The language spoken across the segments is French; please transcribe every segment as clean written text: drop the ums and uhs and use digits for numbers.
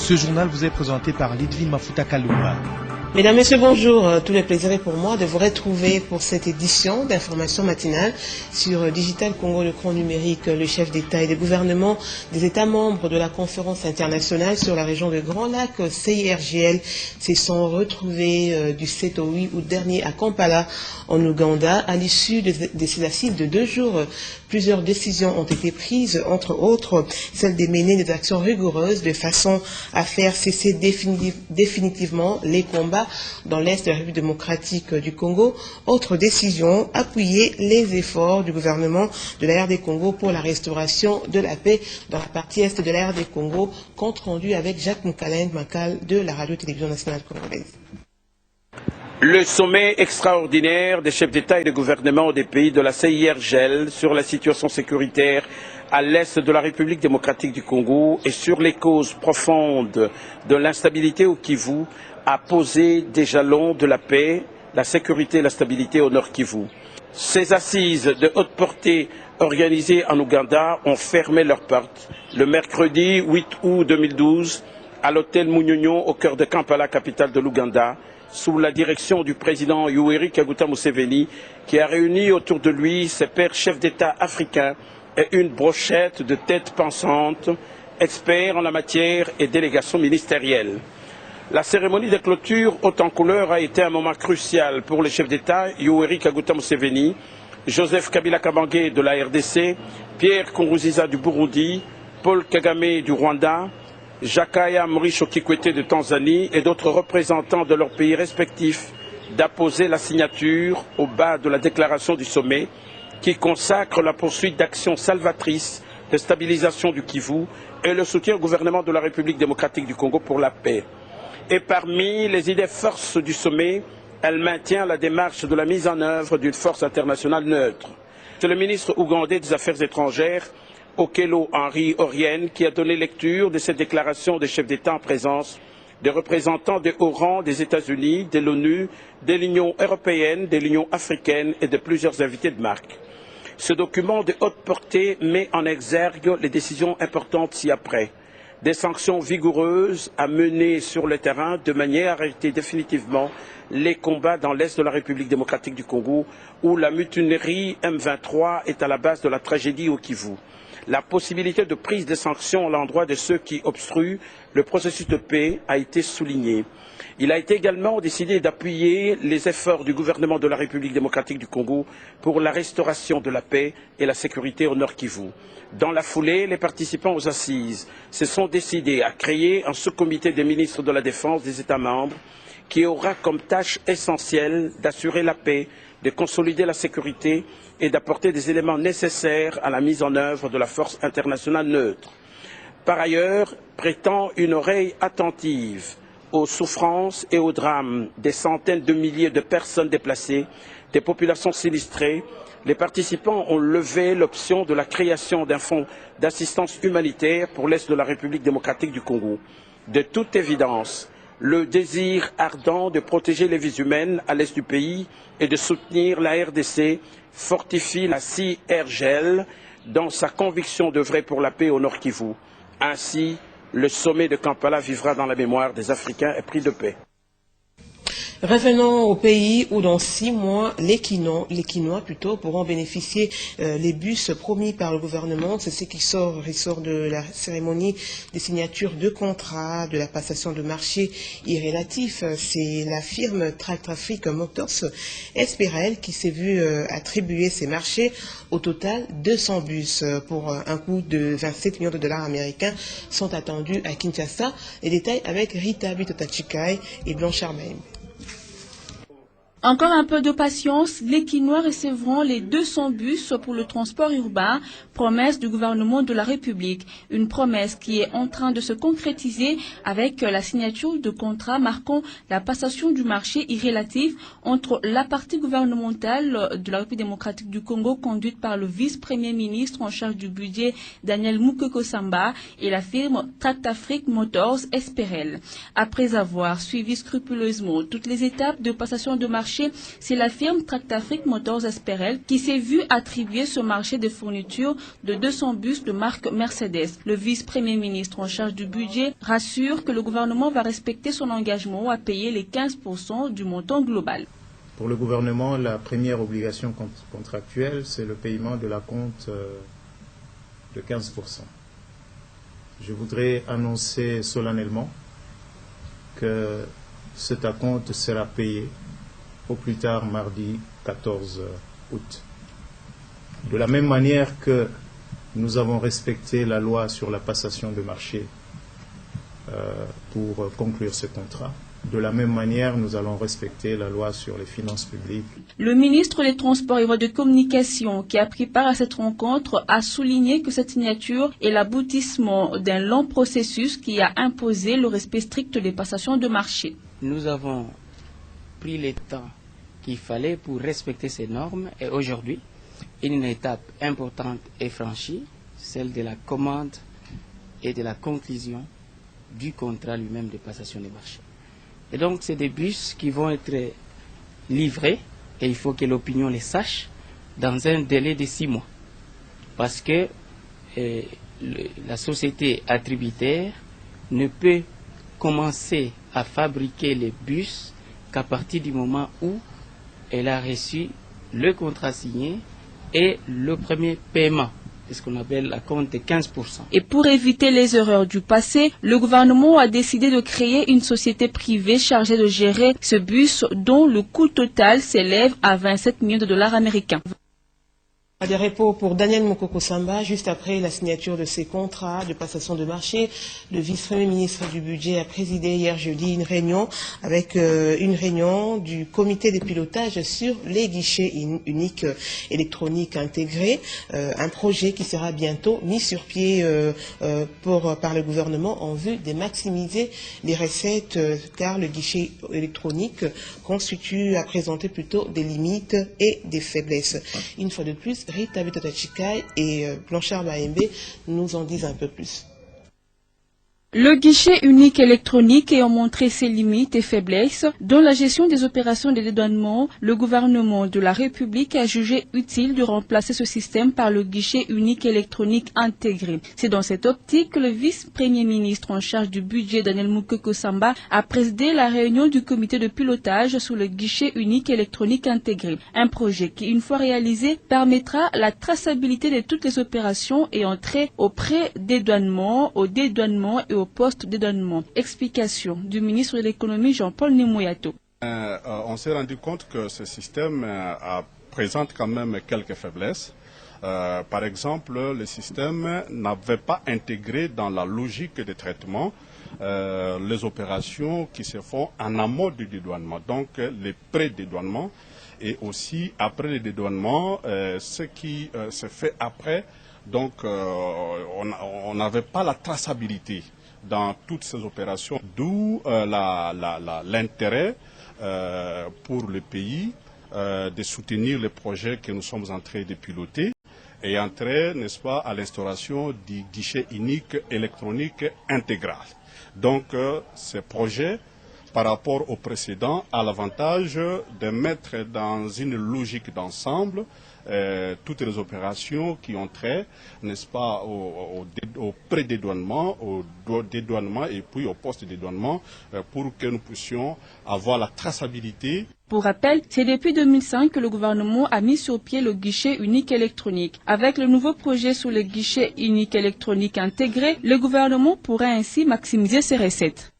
Ce journal vous est présenté par Lidvin Mafuta Kalumba. Mesdames, Messieurs, bonjour. Tout le plaisir est pour moi de vous retrouver pour cette édition d'information matinale sur Digital Congo, le Grand Numérique. Le chef d'État et de gouvernement des États membres de la conférence internationale sur la région de Grand Lac, CIRGL, se sont retrouvés du 7 au 8 août dernier à Kampala, en Ouganda. À l'issue de ces assises de 2 jours, plusieurs décisions ont été prises, entre autres celle de mener des actions rigoureuses de façon à faire cesser définitivement les combats dans l'Est de la République démocratique du Congo. Autre décision, appuyer les efforts du gouvernement de la RD Congo pour la restauration de la paix dans la partie Est de la RD Congo, compte rendu avec Jacques Moukalend Makal de la Radio-Télévision nationale congolaise. Le sommet extraordinaire des chefs d'État et de gouvernement des pays de la CIRGL sur la situation sécuritaire à l'Est de la République démocratique du Congo et sur les causes profondes de l'instabilité au Kivu a posé des jalons de la paix, la sécurité et la stabilité au Nord Kivu. Ces assises de haute portée organisées en Ouganda ont fermé leurs portes le mercredi 8 août 2012 à l'hôtel Munyonyo au cœur de Kampala, capitale de l'Ouganda, sous la direction du président Yoweri Kaguta Museveni, qui a réuni autour de lui ses pairs chefs d'État africains et une brochette de têtes pensantes, experts en la matière et délégations ministérielles. La cérémonie de clôture haute en couleur a été un moment crucial pour les chefs d'État Yoweri Kaguta Museveni, Joseph Kabila Kabange de la RDC, Pierre Nkurunziza du Burundi, Paul Kagame du Rwanda, Jakaya Mrisho Kikwete de Tanzanie et d'autres représentants de leurs pays respectifs d'apposer la signature au bas de la déclaration du sommet qui consacre la poursuite d'actions salvatrices de stabilisation du Kivu et le soutien au gouvernement de la République démocratique du Congo pour la paix. Et parmi les idées forces du sommet, elle maintient la démarche de la mise en œuvre d'une force internationale neutre. C'est le ministre ougandais des Affaires étrangères, Okello Henry Oryem, qui a donné lecture de cette déclaration des chefs d'État en présence des représentants de haut rang des États-Unis, de l'ONU, de l'Union européenne, de l'Union africaine et de plusieurs invités de marque. Ce document de haute portée met en exergue les décisions importantes ci-après. Des sanctions vigoureuses à mener sur le terrain de manière à arrêter définitivement les combats dans l'Est de la République démocratique du Congo, où la mutinerie M23 est à la base de la tragédie au Kivu. La possibilité de prise de sanctions à l'endroit de ceux qui obstruent le processus de paix a été soulignée. Il a été également décidé d'appuyer les efforts du gouvernement de la République démocratique du Congo pour la restauration de la paix et la sécurité au Nord Kivu. Dans la foulée, les participants aux assises se sont décidés à créer un sous-comité des ministres de la Défense des États membres qui aura comme tâche essentielle d'assurer la paix, de consolider la sécurité et d'apporter des éléments nécessaires à la mise en œuvre de la force internationale neutre. Par ailleurs, prêtant une oreille attentive aux souffrances et aux drames des centaines de milliers de personnes déplacées, des populations sinistrées, les participants ont levé l'option de la création d'un fonds d'assistance humanitaire pour l'Est de la République démocratique du Congo. De toute évidence, le désir ardent de protéger les vies humaines à l'Est du pays et de soutenir la RDC fortifie la CIRGL dans sa conviction d'œuvrer pour la paix au Nord Kivu. Ainsi, le sommet de Kampala vivra dans la mémoire des Africains épris de paix. Revenons au pays où dans 6 mois, les Quinois pourront bénéficier les bus promis par le gouvernement. C'est ce qui ressort de la cérémonie des signatures de contrats, de la passation de marché irrélatif. C'est la firme Tractrafric Motors Esperel qui s'est vue attribuer ces marchés. Au total, 200 bus pour un coût de 27 millions de dollars américains sont attendus à Kinshasa. Les détails avec Rita Bitotachikai et Blanchard Maïm. Encore un peu de patience, les Quinois recevront les 200 bus pour le transport urbain, promesse du gouvernement de la République. Une promesse qui est en train de se concrétiser avec la signature de contrats marquant la passation du marché irrélatif entre la partie gouvernementale de la République démocratique du Congo, conduite par le vice-premier ministre en charge du budget Daniel Mukoko Samba, et la firme Tractafric Motors Esperel. Après avoir suivi scrupuleusement toutes les étapes de passation de marché marché, c'est la firme Tractafric Motors Esperel qui s'est vue attribuer ce marché de fourniture de 200 bus de marque Mercedes. Le vice-premier ministre en charge du budget rassure que le gouvernement va respecter son engagement à payer les 15% du montant global. Pour le gouvernement, la première obligation contractuelle, c'est le paiement de l'acompte de 15%. Je voudrais annoncer solennellement que cet acompte sera payé au plus tard mardi 14 août. De la même manière que nous avons respecté la loi sur la passation de marché pour conclure ce contrat, de la même manière, nous allons respecter la loi sur les finances publiques. Le ministre des Transports et Voies de Communication, qui a pris part à cette rencontre, a souligné que cette signature est l'aboutissement d'un long processus qui a imposé le respect strict des passations de marché. Nous avons pris le temps qu'il fallait pour respecter ces normes et aujourd'hui, une étape importante est franchie, celle de la commande et de la conclusion du contrat lui-même de passation de marché. Et donc, c'est des bus qui vont être livrés, et il faut que l'opinion les sache, dans un délai de 6 mois. Parce que la société attributaire ne peut commencer à fabriquer les bus qu'à partir du moment où elle a reçu le contrat signé et le premier paiement. C'est ce qu'on appelle la compte de 15%. Et pour éviter les erreurs du passé, le gouvernement a décidé de créer une société privée chargée de gérer ce bus dont le coût total s'élève à 27 millions de dollars américains. Des repos pour Daniel Mokoko Samba, juste après la signature de ces contrats de passation de marché. Le vice-premier ministre du budget a présidé hier jeudi une réunion avec une réunion du comité de pilotage sur les guichets uniques électroniques intégrés, un projet qui sera bientôt mis sur pied par le gouvernement en vue de maximiser les recettes, car le guichet électronique constitue à présenter plutôt des limites et des faiblesses. Une fois de plus, Rita Bitatachikai et Blanchard Baembe nous en disent un peu plus. Le guichet unique électronique ayant montré ses limites et faiblesses, dans la gestion des opérations de dédouanement, le gouvernement de la République a jugé utile de remplacer ce système par le guichet unique électronique intégré. C'est dans cette optique que le vice-premier ministre en charge du budget, Daniel Mokoko Samba, a présidé la réunion du comité de pilotage sur le guichet unique électronique intégré. Un projet qui, une fois réalisé, permettra la traçabilité de toutes les opérations ayant trait au pré-dédouanement, au dédouanement et au post-dédouanement. Explication du ministre de l'économie Jean-Paul Nemoyato. On s'est rendu compte que ce système présente quand même quelques faiblesses. Par exemple, le système n'avait pas intégré dans la logique de traitement les opérations qui se font en amont du dédouanement, donc les pré-dédouanements et aussi après le dédouanement, ce qui se fait après. Donc on n'avait pas la traçabilité dans toutes ces opérations, d'où l'intérêt pour le pays de soutenir les projets que nous sommes en train de piloter et entrer, n'est-ce pas, à l'instauration du guichet unique électronique intégral. Donc ces projets, par rapport au précédent, a l'avantage de mettre dans une logique d'ensemble toutes les opérations qui ont trait, n'est-ce pas, au pré-dédouanement, au dédouanement et puis au post-dédouanement pour que nous puissions avoir la traçabilité. Pour rappel, c'est depuis 2005 que le gouvernement a mis sur pied le guichet unique électronique. Avec le nouveau projet sur le guichet unique électronique intégré, le gouvernement pourra ainsi maximiser ses recettes.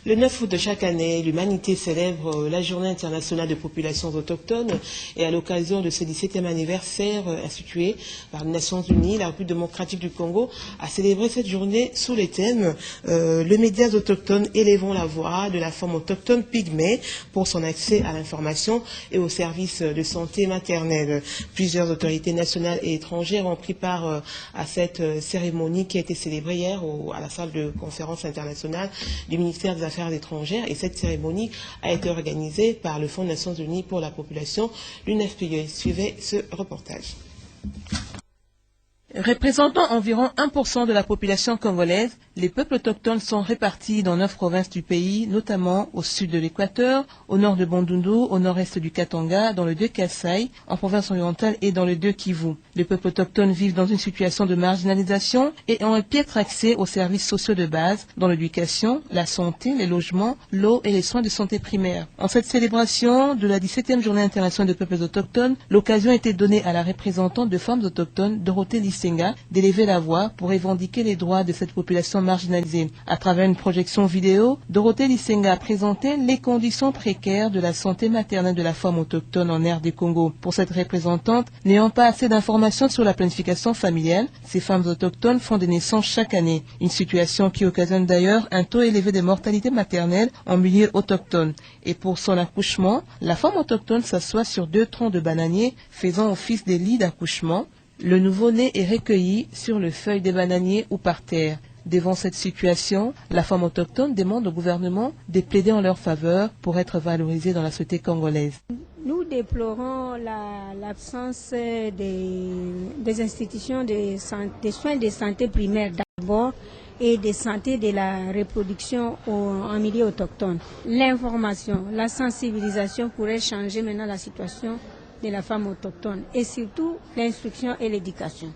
Le 9 août de chaque année, l'humanité célèbre la journée internationale de populations autochtones et à l'occasion de ce 17e anniversaire institué par les Nations Unies, la République démocratique du Congo a célébré cette journée sous les thèmes les médias autochtones élevant la voix de la femme autochtone pygmée pour son accès à l'information et aux services de santé maternelle. Plusieurs autorités nationales et étrangères ont pris part à cette cérémonie qui a été célébrée hier à la salle de conférence internationale du ministère des Affaires étrangères, et cette cérémonie a été organisée par le Fonds des Nations Unies pour la population, l'UNFPA. Suivez ce reportage. Représentant environ 1% de la population congolaise, les peuples autochtones sont répartis dans 9 provinces du pays, notamment au sud de l'Équateur, au nord de Bandundu, au nord-est du Katanga, dans le 2 Kasaï, en province orientale et dans le 2 Kivu. Les peuples autochtones vivent dans une situation de marginalisation et ont un piètre accès aux services sociaux de base, dans l'éducation, la santé, les logements, l'eau et les soins de santé primaires. En cette célébration de la 17e journée internationale des peuples autochtones, l'occasion a été donnée à la représentante de femmes autochtones, Dorothée Lisenga, d'élever la voix pour revendiquer les droits de cette population marginalisée. À travers une projection vidéo, Dorothée Lisenga a présenté les conditions précaires de la santé maternelle de la femme autochtone en RD Congo. Pour cette représentante, n'ayant pas assez d'informations sur la planification familiale, ces femmes autochtones font des naissances chaque année. Une situation qui occasionne d'ailleurs un taux élevé de mortalité maternelle en milieu autochtone. Et pour son accouchement, la femme autochtone s'assoit sur 2 troncs de bananiers faisant office des lits d'accouchement. Le nouveau-né est recueilli sur le feuille des bananiers ou par terre. Devant cette situation, la femme autochtone demande au gouvernement de plaider en leur faveur pour être valorisée dans la société congolaise. Nous déplorons l'absence des institutions des soins de santé primaires d'abord et de santé de la reproduction en milieu autochtone. L'information, la sensibilisation pourrait changer maintenant la situation de la femme autochtone et surtout l'instruction et l'éducation.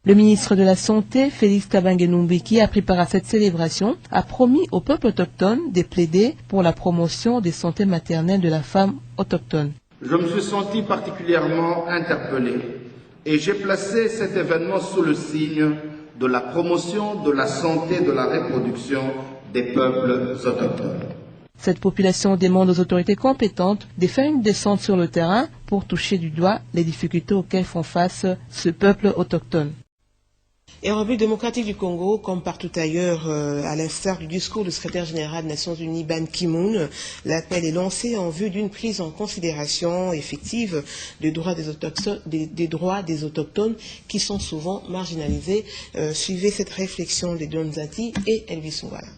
Le ministre de la Santé, Félix Kabange-Numbeki, a pris part à cette célébration, a promis au peuple autochtone de plaider pour la promotion des santé maternelle de la femme autochtone. Je me suis senti particulièrement interpellé et j'ai placé cet événement sous le signe de la promotion de la santé de la reproduction des peuples autochtones. Cette population demande aux autorités compétentes de faire une descente sur le terrain pour toucher du doigt les difficultés auxquelles font face ce peuple autochtone. Et en République démocratique du Congo, comme partout ailleurs, à l'instar du discours du secrétaire général des Nations Unies, Ban Ki-moon, l'appel est lancé en vue d'une prise en considération effective des droits des autochtones qui sont souvent marginalisés. Suivez cette réflexion de Don Zati et Elvis Souvala.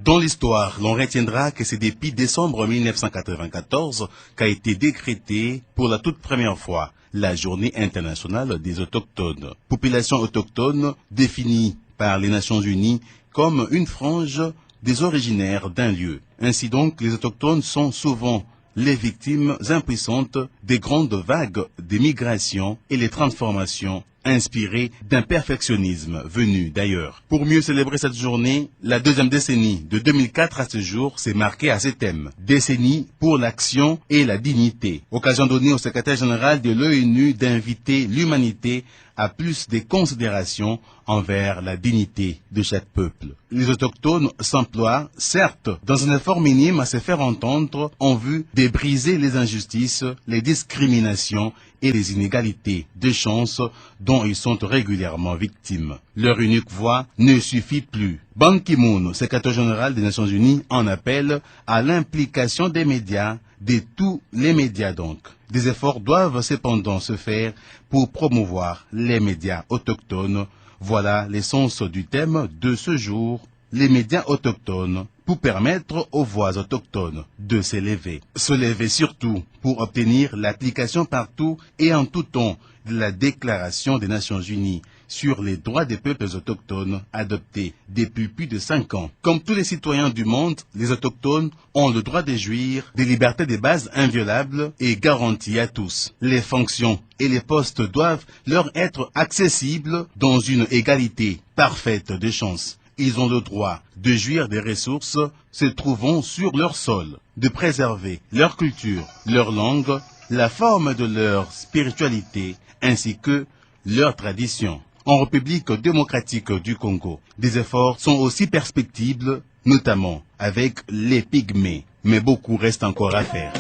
Dans l'histoire, l'on retiendra que c'est depuis décembre 1994 qu'a été décrétée pour la toute première fois la Journée internationale des autochtones. Population autochtone définie par les Nations Unies comme une frange des originaires d'un lieu. Ainsi donc, les autochtones sont souvent les victimes impuissantes des grandes vagues des migrations et les transformations inspirées d'un perfectionnisme venu d'ailleurs. Pour mieux célébrer cette journée, la deuxième décennie de 2004 à ce jour s'est marquée à ces thèmes. Décennie pour l'action et la dignité. Occasion donnée au secrétaire général de l'ONU d'inviter l'humanité à plus de considération envers la dignité de chaque peuple. Les autochtones s'emploient, certes, dans un effort minime à se faire entendre en vue de briser les injustices, les discriminations et les inégalités de chance dont ils sont régulièrement victimes. Leur unique voix ne suffit plus. Ban Ki-moon, secrétaire général des Nations Unies, en appelle à l'implication des médias, de tous les médias donc. Des efforts doivent cependant se faire pour promouvoir les médias autochtones. Voilà l'essence du thème de ce jour, les médias autochtones, pour permettre aux voix autochtones de s'élever. Se lever surtout pour obtenir l'application partout et en tout temps de la Déclaration des Nations Unies sur les droits des peuples autochtones adoptée depuis plus de 5 ans. Comme tous les citoyens du monde, les autochtones ont le droit de jouir des libertés de base inviolables et garanties à tous. Les fonctions et les postes doivent leur être accessibles dans une égalité parfaite de chances. Ils ont le droit de jouir des ressources se trouvant sur leur sol, de préserver leur culture, leur langue, la forme de leur spiritualité, ainsi que leur tradition. En République démocratique du Congo, des efforts sont aussi perspectibles, notamment avec les pygmées, mais beaucoup reste encore à faire.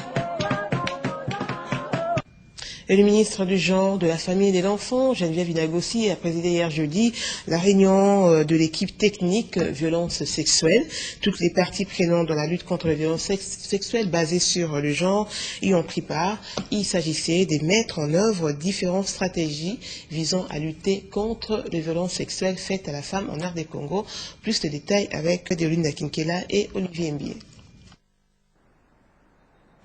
Et le ministre du Genre, de la Famille et de l'Enfant, Geneviève Inagossi, a présidé hier jeudi la réunion de l'équipe technique violences sexuelles. Toutes les parties prenantes dans la lutte contre les violences sexuelles basées sur le genre y ont pris part. Il s'agissait de mettre en œuvre différentes stratégies visant à lutter contre les violences sexuelles faites à la femme en RD Congo. Plus de détails avec Deoline Nakinkela et Olivier Mbié.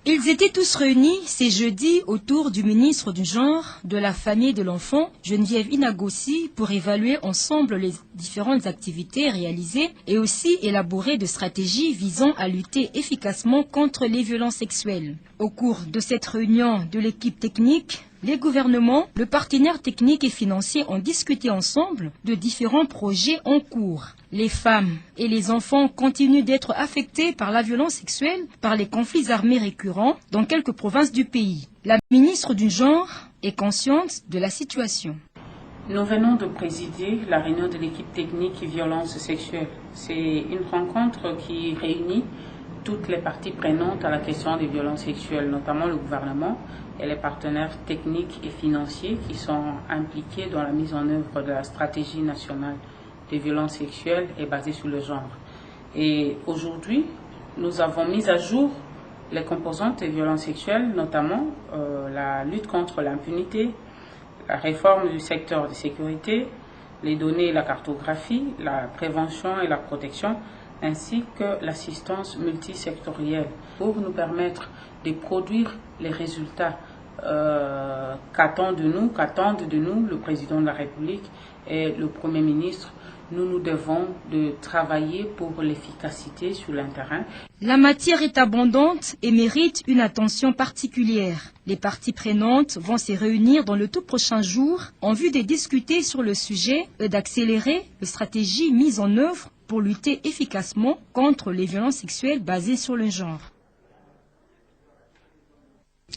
Ils étaient tous réunis ce jeudi autour du ministre du Genre, de la Famille et de l'Enfant, Geneviève Inagossi, pour évaluer ensemble les différentes activités réalisées et aussi élaborer de stratégies visant à lutter efficacement contre les violences sexuelles. Au cours de cette réunion de l'équipe technique, les gouvernements, le partenaire technique et financier ont discuté ensemble de différents projets en cours. Les femmes et les enfants continuent d'être affectés par la violence sexuelle, par les conflits armés récurrents dans quelques provinces du pays. La ministre du Genre est consciente de la situation. Nous venons de présider la réunion de l'équipe technique et violence sexuelle. C'est une rencontre qui réunit toutes les parties prenantes à la question des violences sexuelles, notamment le gouvernement et les partenaires techniques et financiers qui sont impliqués dans la mise en œuvre de la stratégie nationale des violences sexuelles et basée sur le genre. Et aujourd'hui, nous avons mis à jour les composantes des violences sexuelles, notamment la lutte contre l'impunité, la réforme du secteur de sécurité, les données et la cartographie, la prévention et la protection, ainsi que l'assistance multisectorielle pour nous permettre de produire les résultats qu'attendent de nous le président de la République et le Premier ministre. Nous devons de travailler pour l'efficacité sur le terrain. La matière est abondante et mérite une attention particulière. Les parties prenantes vont se réunir dans le tout prochain jour en vue de discuter sur le sujet et d'accélérer les stratégies mises en œuvre pour lutter efficacement contre les violences sexuelles basées sur le genre.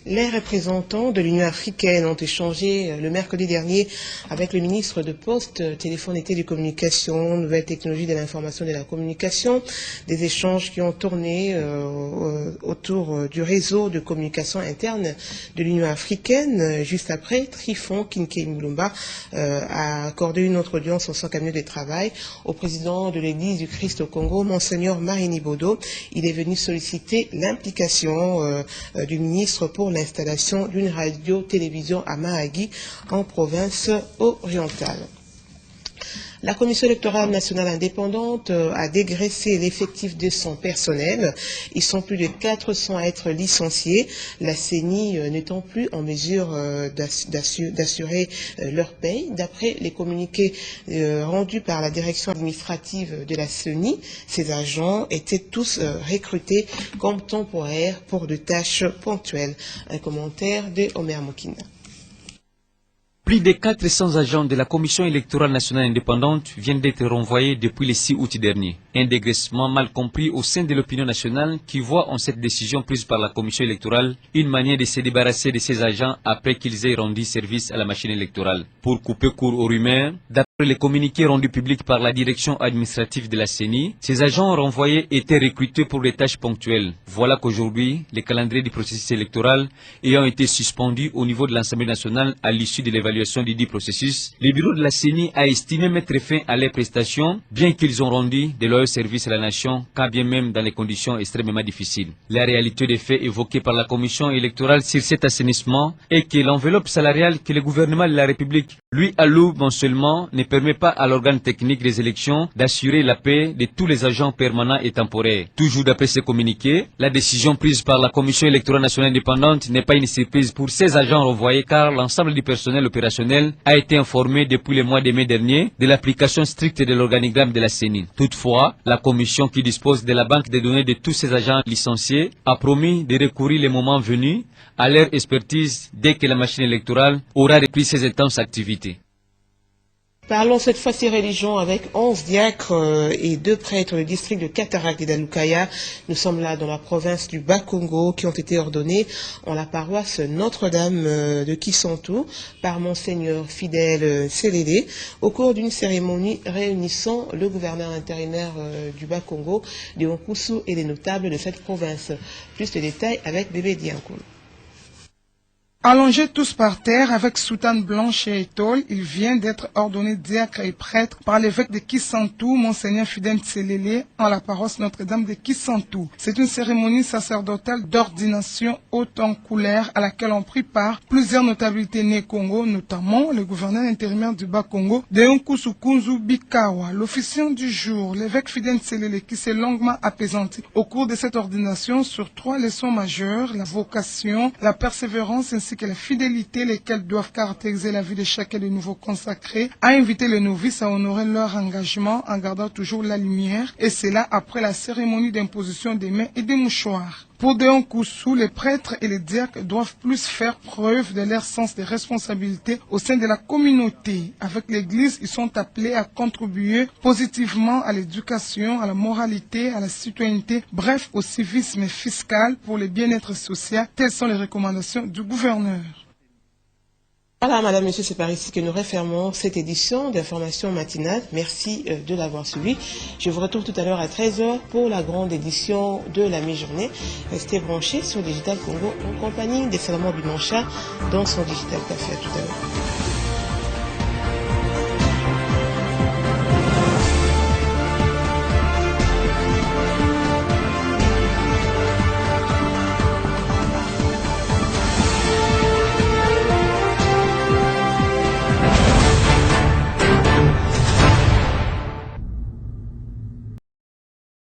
Les représentants de l'Union africaine ont échangé le mercredi dernier avec le ministre de Poste, Téléphone et Télécommunications, Nouvelles Technologies de l'Information et de la Communication, des échanges qui ont tourné autour du réseau de communication interne de l'Union africaine. Juste après, Trifon Kinkei Mulumba a accordé une autre audience en son cabinet de travail au président de l'Église du Christ au Congo, Monseigneur Marini Bodo. Il est venu solliciter l'implication du ministre pour l'installation d'une radio-télévision à Mahagi, en province orientale. La Commission électorale nationale indépendante a dégraissé l'effectif de son personnel. Ils sont plus de 400 à être licenciés, la CENI n'étant plus en mesure d'assurer leur paye. D'après les communiqués rendus par la direction administrative de la CENI, ces agents étaient tous recrutés comme temporaires pour de tâches ponctuelles. Un commentaire de Omer Mokina. Plus de 400 agents de la Commission électorale nationale indépendante viennent d'être renvoyés depuis le 6 août dernier. Un dégraissement mal compris au sein de l'opinion nationale qui voit en cette décision prise par la Commission électorale une manière de se débarrasser de ces agents après qu'ils aient rendu service à la machine électorale. Pour couper court aux rumeurs, d'après les communiqués rendus publics par la direction administrative de la CENI, ces agents renvoyés étaient recrutés pour des tâches ponctuelles. Voilà qu'aujourd'hui, le calendrier du processus électoral ayant été suspendu au niveau de l'Assemblée nationale à l'issue de l'évaluation du dit processus, le bureau de la CENI a estimé mettre fin à leurs prestations, bien qu'ils ont rendu de loyaux services à la nation, quand bien même dans des conditions extrêmement difficiles. La réalité des faits évoqués par la commission électorale sur cet assainissement est que l'enveloppe salariale que le gouvernement de la République lui alloue mensuellement ne permet pas à l'organe technique des élections d'assurer la paix de tous les agents permanents et temporaires. Toujours d'après ces communiqués, la décision prise par la commission électorale nationale indépendante n'est pas une surprise pour ces agents renvoyés car l'ensemble du personnel opérationnel a été informé depuis le mois de mai dernier de l'application stricte de l'organigramme de la CENI. Toutefois, la commission qui dispose de la banque des données de tous ces agents licenciés a promis de recourir le moment venu à leur expertise dès que la machine électorale aura repris ses intenses activités. Parlons cette fois-ci religion avec 11 diacres et 2 prêtres du district de Cataracte et d'Aloukaya. Nous sommes là dans la province du Bas-Congo qui ont été ordonnés en la paroisse Notre-Dame de Kisantu par Monseigneur Fidèle Célédé au cours d'une cérémonie réunissant le gouverneur intérimaire du Bas-Congo, Léon Koussou, et les notables de cette province. Plus de détails avec Bébé Diankoul. Allongés tous par terre avec soutane blanche et étole, il vient d'être ordonné diacre et prêtre par l'évêque de Kisantou, Monseigneur Fidèle Tselele, en la paroisse Notre-Dame de Kisantou. C'est une cérémonie sacerdotale d'ordination haute en couleur à laquelle ont pris part plusieurs notabilités nées Congo, notamment le gouverneur intérimaire du Bas-Congo, Deonkusukunzu Bikawa. L'officiant du jour, l'évêque Fidèle Tselele, qui s'est longuement apaisanti au cours de cette ordination sur 3 leçons majeures, la vocation, la persévérance ainsi que la fidélité, lesquelles doivent caractériser la vie de chacun des nouveaux consacrés, a invité les novices à honorer leur engagement en gardant toujours la lumière, et cela après la cérémonie d'imposition des mains et des mouchoirs. Pour Deonkusu, les prêtres et les diacres doivent plus faire preuve de leur sens de responsabilité au sein de la communauté. Avec l'Église, ils sont appelés à contribuer positivement à l'éducation, à la moralité, à la citoyenneté, bref, au civisme fiscal pour le bien-être social. Telles sont les recommandations du gouverneur. Voilà, madame, monsieur, c'est par ici que nous refermons cette édition d'information matinale. Merci de l'avoir suivi. Je vous retrouve tout à l'heure à 13h pour la grande édition de la mi-journée. Restez branchés sur Digital Congo en compagnie de Salomon Bimancha dans son Digital Café. À tout à l'heure.